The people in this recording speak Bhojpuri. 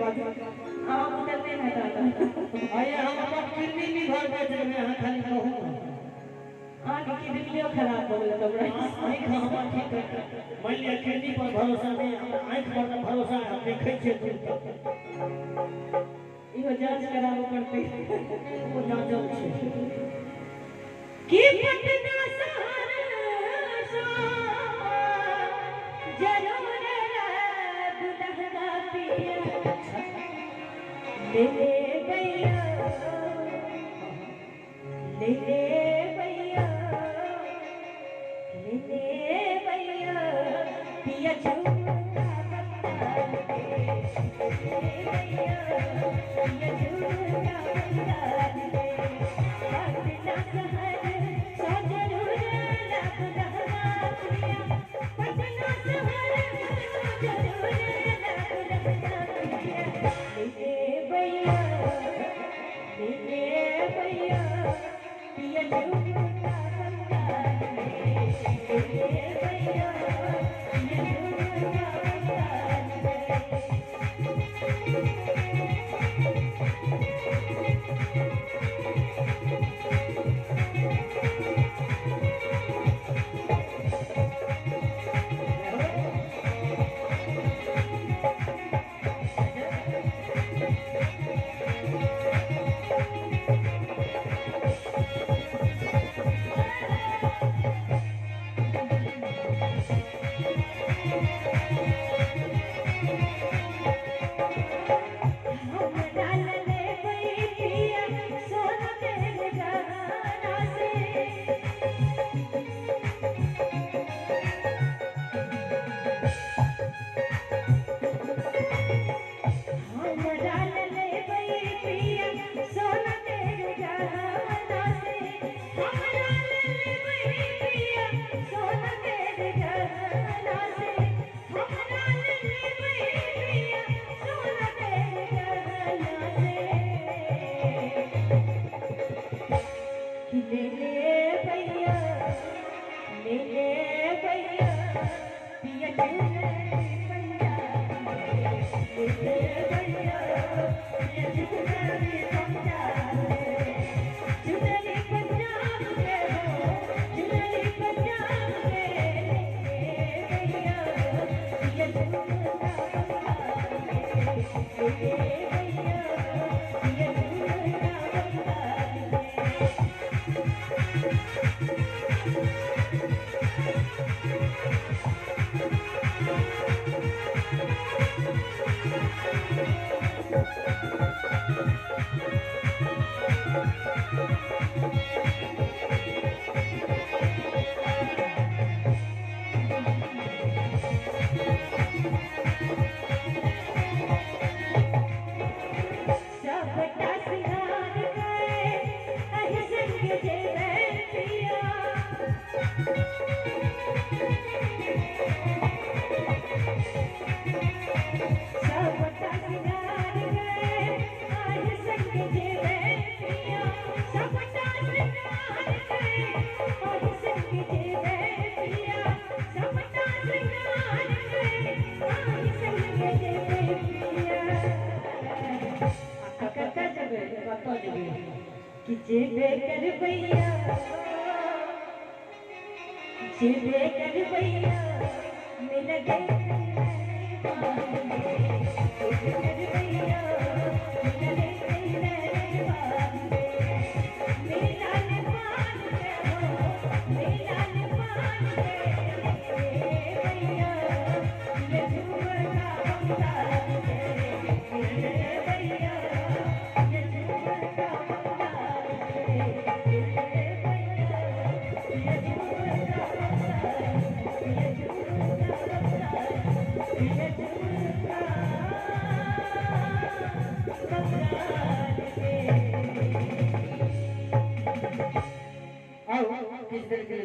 आप करने में दादा आये हम अपन किडनी भी भर बेच में हां खाली कहूं आंख की बिल्लियों खराब हो गई तब आंख हमर ठीक है मान लिया किडनी पर भरोसा नहीं आंख पर भरोसा हम देखे छे दूर इहो जांच कराबो पड़ते वो जांच छे कि पटना शहर जरूर दुल्हना पिया ले भैया ले भैया ले भैया पिया झूठा बता दे भैया पिया झूठा बता दे पटना शहर जरूर दुल्हना पिया पटना शहर जरूर दुल्हना पिया ले भैया पिया झूठा बता दे भैया पिया झूठा बता कि जेबे कर भैया मिल गए